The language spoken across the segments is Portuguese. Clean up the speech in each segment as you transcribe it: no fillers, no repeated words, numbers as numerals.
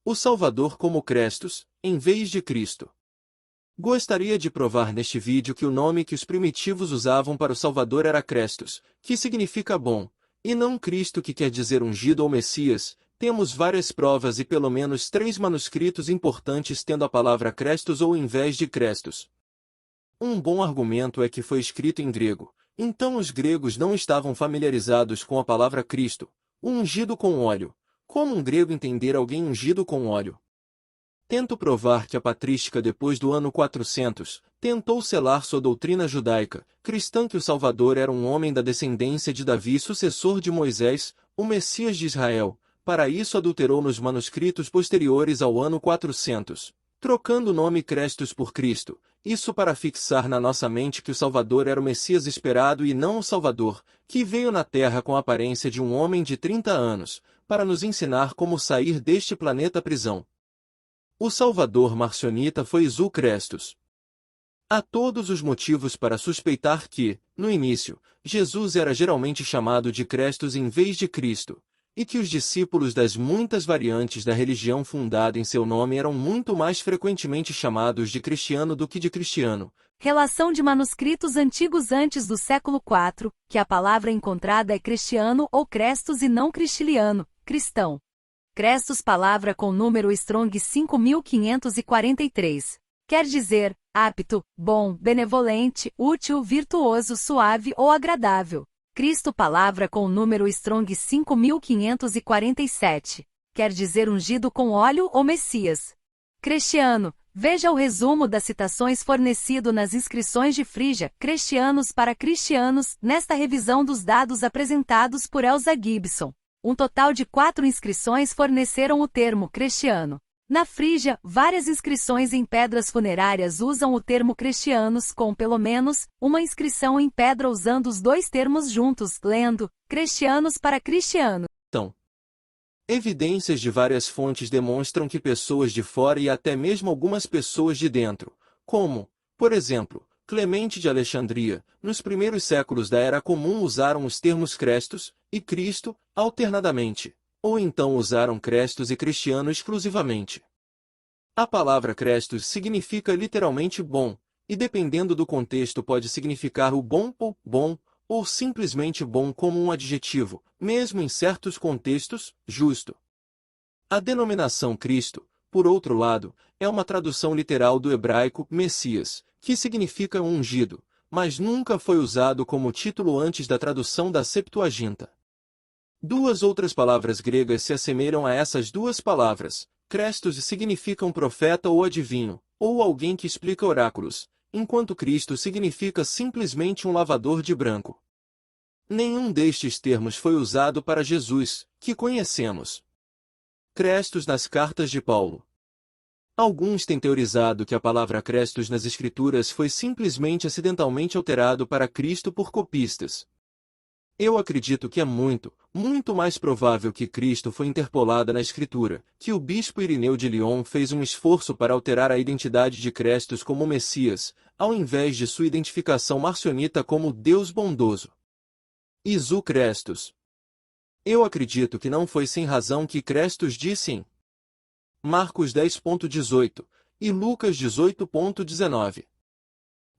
O Salvador como Crestos, em vez de Cristo. Gostaria de provar neste vídeo que o nome que os primitivos usavam para o Salvador era Crestos, que significa bom, e não Cristo, que quer dizer ungido ou Messias. Temos várias provas e pelo menos 3 manuscritos importantes tendo a palavra Crestos ou em vez de Crestos. Um bom argumento é que foi escrito em grego, então os gregos não estavam familiarizados com a palavra Cristo, o ungido com óleo. Como um grego entender alguém ungido com óleo? Tento provar que a patrística depois do ano 400, tentou selar sua doutrina judaica, cristã, que o Salvador era um homem da descendência de Davi, sucessor de Moisés, o Messias de Israel. Para isso adulterou nos manuscritos posteriores ao ano 400, trocando o nome Crestos por Cristo, isso para fixar na nossa mente que o Salvador era o Messias esperado e não o Salvador, que veio na Terra com a aparência de um homem de 30 anos, para nos ensinar como sair deste planeta prisão. O Salvador marcionita foi Isu Crestos. Há todos os motivos para suspeitar que, no início, Jesus era geralmente chamado de Crestos em vez de Cristo, e que os discípulos das muitas variantes da religião fundada em seu nome eram muito mais frequentemente chamados de Cristiano do que de Cristiano. Relação de manuscritos antigos antes do século IV, que a palavra encontrada é cristiano ou Crestos e não cristiliano, cristão. Crestos, palavra com número Strong 5543. Quer dizer, apto, bom, benevolente, útil, virtuoso, suave ou agradável. Cristo, palavra com número Strong 5547. Quer dizer ungido com óleo ou Messias. Cristiano. Veja o resumo das citações fornecido nas inscrições de Frígia, Cristianos para Cristianos, nesta revisão dos dados apresentados por Elsa Gibson. Um total de 4 inscrições forneceram o termo cristiano. Na Frígia, várias inscrições em pedras funerárias usam o termo cristianos com pelo menos uma inscrição em pedra usando os dois termos juntos, lendo cristianos para cristiano. Então, evidências de várias fontes demonstram que pessoas de fora e até mesmo algumas pessoas de dentro, como, por exemplo, Clemente de Alexandria, nos primeiros séculos da Era Comum usaram os termos Crestos e Cristo alternadamente, ou então usaram Crestos e Cristiano exclusivamente. A palavra Crestos significa literalmente bom, e dependendo do contexto pode significar o bom, ou simplesmente bom como um adjetivo, mesmo em certos contextos, justo. A denominação Cristo, por outro lado, é uma tradução literal do hebraico Messias, que significa ungido, mas nunca foi usado como título antes da tradução da Septuaginta. 2 outras palavras gregas se assemelham a essas 2 palavras. Crestos significa um profeta ou adivinho, ou alguém que explica oráculos, enquanto Cristo significa simplesmente um lavador de branco. Nenhum destes termos foi usado para Jesus, que conhecemos. Crestos nas cartas de Paulo. Alguns têm teorizado que a palavra Crestos nas Escrituras foi simplesmente acidentalmente alterado para Cristo por copistas. Eu acredito que é muito mais provável que Cristo foi interpolada na Escritura, que o bispo Irineu de Lyon fez um esforço para alterar a identidade de Crestos como Messias, ao invés de sua identificação marcionita como Deus bondoso. Isu Crestos. Eu acredito que não foi sem razão que Crestos disse em Marcos 10.18 e Lucas 18.19.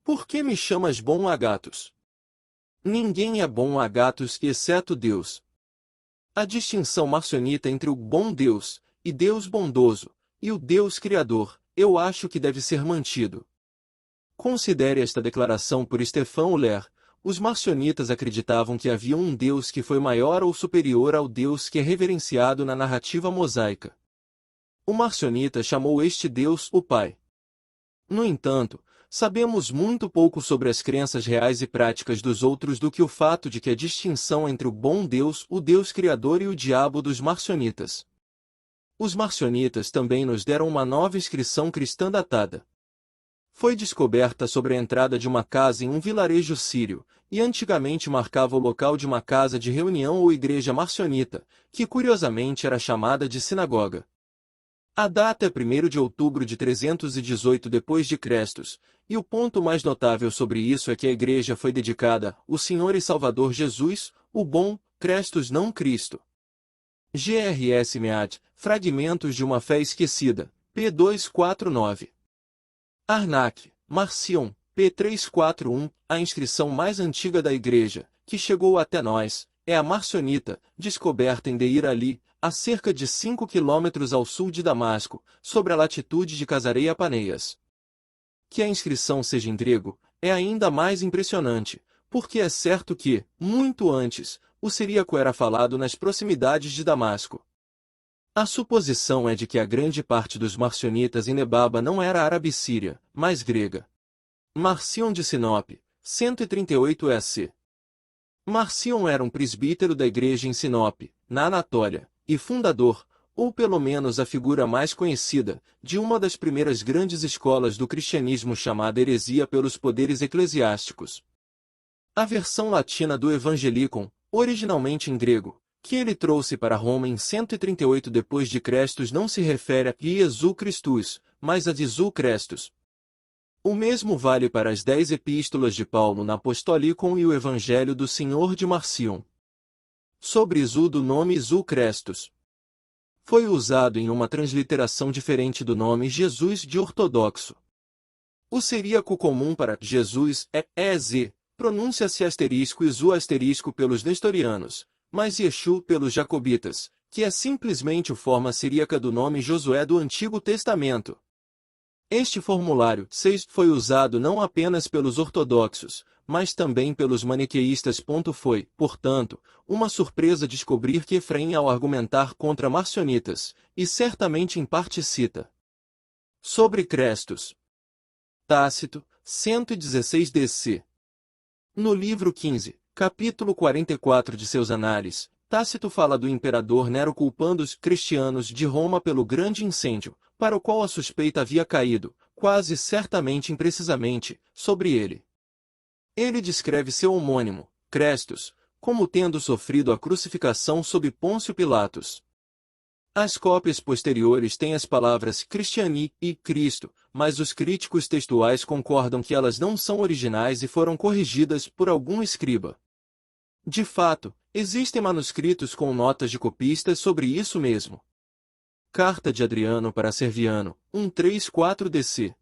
Por que me chamas bom, Agatos? Ninguém é bom, Agatos, exceto Deus. A distinção marcionita entre o bom Deus e Deus bondoso e o Deus criador, eu acho que deve ser mantido. Considere esta declaração por Stefan Uller. Os marcionitas acreditavam que havia um Deus que foi maior ou superior ao Deus que é reverenciado na narrativa mosaica. O marcionita chamou este Deus o Pai. No entanto, sabemos muito pouco sobre as crenças reais e práticas dos outros do que o fato de que a distinção entre o bom Deus, o Deus Criador e o diabo dos marcionitas. Os marcionitas também nos deram uma nova inscrição cristã datada. Foi descoberta sobre a entrada de uma casa em um vilarejo sírio, e antigamente marcava o local de uma casa de reunião ou igreja marcionita, que curiosamente era chamada de sinagoga. A data é 1º de outubro de 318 d.C., e o ponto mais notável sobre isso é que a igreja foi dedicada ao Senhor e Salvador Jesus, o bom, Crestus não Cristo. G.R.S. Mead, Fragmentos de uma Fé Esquecida, p. 249. Arnac, Marcion, p. 341, a inscrição mais antiga da Igreja, que chegou até nós, é a marcionita, descoberta em Deir Ali, a cerca de 5 quilômetros ao sul de Damasco, sobre a latitude de Casareia Paneias. Que a inscrição seja em grego, é ainda mais impressionante, porque é certo que, muito antes, o siríaco era falado nas proximidades de Damasco. A suposição é de que a grande parte dos marcionitas em Nebaba não era árabe-síria, mas grega. Marcion de Sinop, 138 EC. Marcion era um presbítero da igreja em Sinop, na Anatólia, e fundador, ou pelo menos a figura mais conhecida, de uma das primeiras grandes escolas do cristianismo chamada heresia pelos poderes eclesiásticos. A versão latina do Evangelicon, originalmente em grego, que ele trouxe para Roma em 138 d.C. não se refere a Iesu Christus, mas a Jesu Crestus. O mesmo vale para as 10 epístolas de Paulo na Apostolicon e o Evangelho do Senhor de Marcion. Sobre Isu do nome Isu Crestus. Foi usado em uma transliteração diferente do nome Jesus de ortodoxo. O siríaco comum para Jesus é EZ, pronuncia-se asterisco Isu asterisco pelos nestorianos, mas Yeshu pelos jacobitas, que é simplesmente a forma siríaca do nome Josué do Antigo Testamento. Este formulário 6 foi usado não apenas pelos ortodoxos, mas também pelos maniqueístas. Foi, portanto, uma surpresa descobrir que Efraim ao argumentar contra marcionitas, e certamente em parte cita sobre Crestus. Tácito, 116 DC. No livro 15, capítulo 44 de seus Análises, Tácito fala do imperador Nero culpando os cristianos de Roma pelo grande incêndio, para o qual a suspeita havia caído, quase certamente imprecisamente, sobre ele. Ele descreve seu homônimo, Crestus, como tendo sofrido a crucificação sob Pôncio Pilatos. As cópias posteriores têm as palavras Christiani e Cristo, mas os críticos textuais concordam que elas não são originais e foram corrigidas por algum escriba. De fato, existem manuscritos com notas de copistas sobre isso mesmo. Carta de Adriano para Serviano, 134 DC.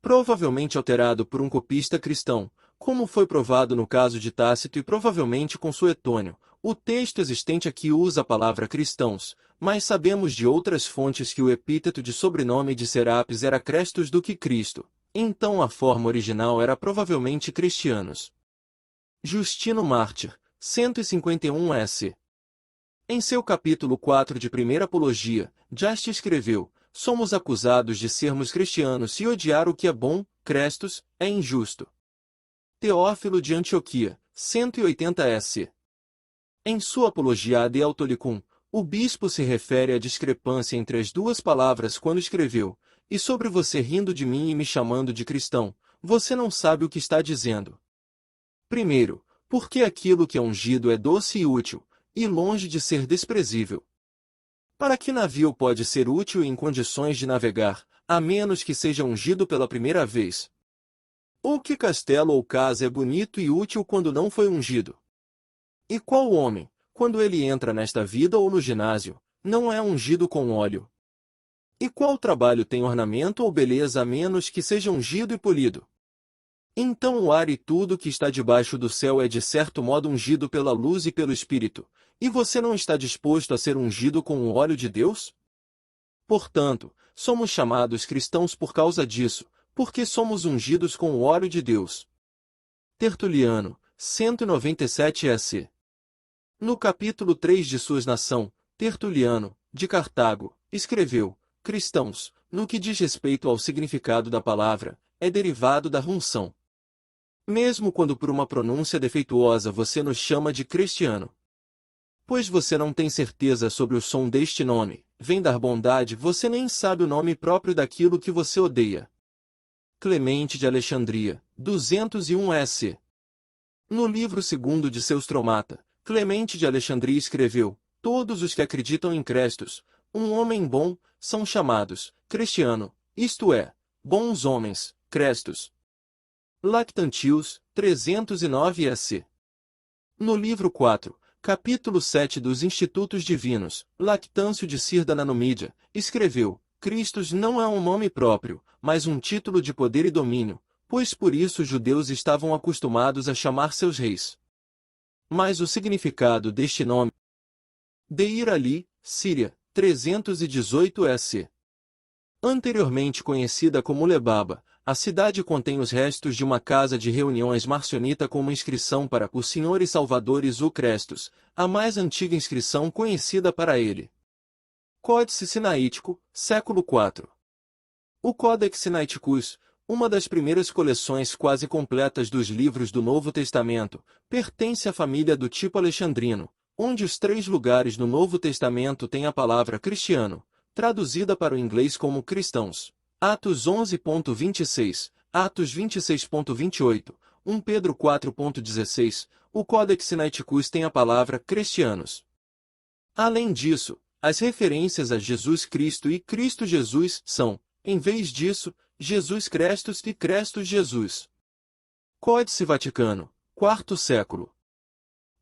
Provavelmente alterado por um copista cristão, como foi provado no caso de Tácito e provavelmente com Suetônio. O texto existente aqui usa a palavra cristãos, mas sabemos de outras fontes que o epíteto de sobrenome de Serapis era Crestus do que Cristo, então a forma original era provavelmente cristianos. Justino Mártir, 151 S. Em seu capítulo 4 de Primeira Apologia, Juste escreveu: somos acusados de sermos cristianos e odiar o que é bom, Crestus, é injusto. Teófilo de Antioquia, 180 S. Em sua Apologia ad Autolicum, o bispo se refere à discrepância entre as duas palavras quando escreveu: e sobre você rindo de mim e me chamando de cristão, você não sabe o que está dizendo. Primeiro, porque aquilo que é ungido é doce e útil, e longe de ser desprezível. Para que navio pode ser útil em condições de navegar, a menos que seja ungido pela primeira vez? Ou que castelo ou casa é bonito e útil quando não foi ungido? E qual homem, quando ele entra nesta vida ou no ginásio, não é ungido com óleo? E qual trabalho tem ornamento ou beleza a menos que seja ungido e polido? Então o ar e tudo que está debaixo do céu é de certo modo ungido pela luz e pelo Espírito, e você não está disposto a ser ungido com o óleo de Deus? Portanto, somos chamados cristãos por causa disso, porque somos ungidos com o óleo de Deus. Tertuliano, 197 S. No capítulo 3 de Suas Nação, Tertuliano, de Cartago, escreveu: cristãos, no que diz respeito ao significado da palavra, é derivado da unção. Mesmo quando por uma pronúncia defeituosa você nos chama de cristiano. Pois você não tem certeza sobre o som deste nome, vem dar bondade, você nem sabe o nome próprio daquilo que você odeia. Clemente de Alexandria, 201 S. No livro 2 de seus Tromata, Clemente de Alexandria escreveu: todos os que acreditam em Crestus, um homem bom, são chamados cristiano, isto é, bons homens, Crestus. Lactantius, 309 S. No livro 4, capítulo 7 dos Institutos Divinos, Lactâncio de Sirda na Numídia, escreveu: Cristos não é um nome próprio, mas um título de poder e domínio, pois por isso os judeus estavam acostumados a chamar seus reis. Mas o significado deste nome: Deir Ali, Síria, 318 EC. Anteriormente conhecida como Lebaba, a cidade contém os restos de uma casa de reuniões marcionita com uma inscrição para o Senhor e Salvadores o Crestos, a mais antiga inscrição conhecida para ele. Códice Sinaítico, século IV. O Codex Sinaiticus, uma das primeiras coleções quase completas dos livros do Novo Testamento, pertence à família do tipo alexandrino, onde os 3 lugares no Novo Testamento têm a palavra cristiano, traduzida para o inglês como cristãos. Atos 11.26, Atos 26.28, 1 Pedro 4.16, o Codex Sinaiticus tem a palavra cristianos. Além disso, as referências a Jesus Cristo e Cristo Jesus são, em vez disso, Jesus Crestos e Crestos Jesus. Códice Vaticano, IV século.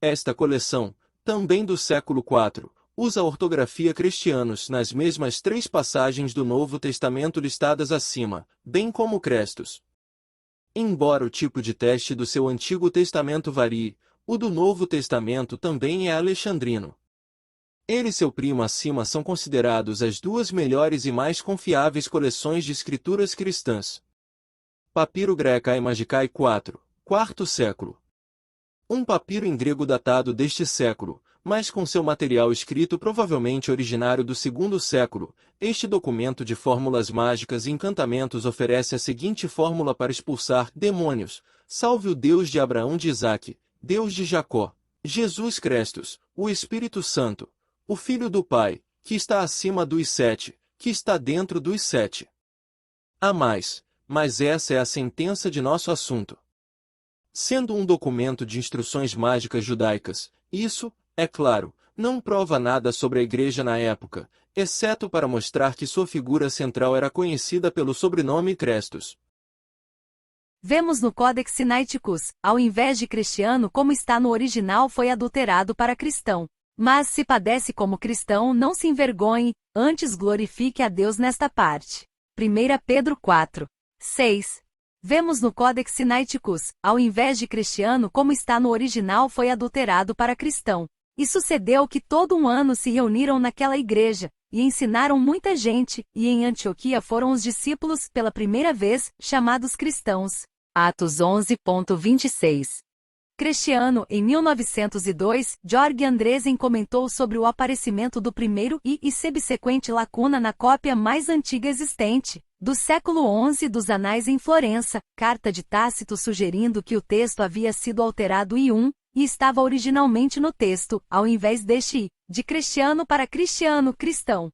Esta coleção, também do século IV, usa a ortografia cristianos nas mesmas 3 passagens do Novo Testamento listadas acima, bem como Crestos. Embora o tipo de teste do seu Antigo Testamento varie, o do Novo Testamento também é alexandrino. Ele e seu primo acima são considerados as 2 melhores e mais confiáveis coleções de escrituras cristãs. Papiro Graecae Magicae IV, IV século. Um papiro em grego datado deste século, mas com seu material escrito provavelmente originário do II século, este documento de fórmulas mágicas e encantamentos oferece a seguinte fórmula para expulsar demônios: salve o Deus de Abraão, de Isaque, Deus de Jacó, Jesus Crestos, o Espírito Santo, o Filho do Pai, que está acima dos 7, que está dentro dos 7. Há mais, mas essa é a sentença de nosso assunto. Sendo um documento de instruções mágicas judaicas, isso, é claro, não prova nada sobre a Igreja na época, exceto para mostrar que sua figura central era conhecida pelo sobrenome Crestos. Vemos no Codex Sinaiticus, ao invés de cristiano como está no original, foi adulterado para cristão. Mas se padece como cristão, não se envergonhe, antes glorifique a Deus nesta parte. 1 Pedro 4, 6. Vemos no Codex Sinaiticus, ao invés de cristiano como está no original, foi adulterado para cristão. E sucedeu que todo um ano se reuniram naquela igreja, e ensinaram muita gente, e em Antioquia foram os discípulos, pela primeira vez, chamados cristãos. Atos 11.26. Cristiano, em 1902, Jorge Andresen comentou sobre o aparecimento do primeiro e subsequente lacuna na cópia mais antiga existente, do século XI dos Anais em Florença, carta de Tácito sugerindo que o texto havia sido alterado e estava originalmente no texto, ao invés deste de cristiano para cristiano cristão.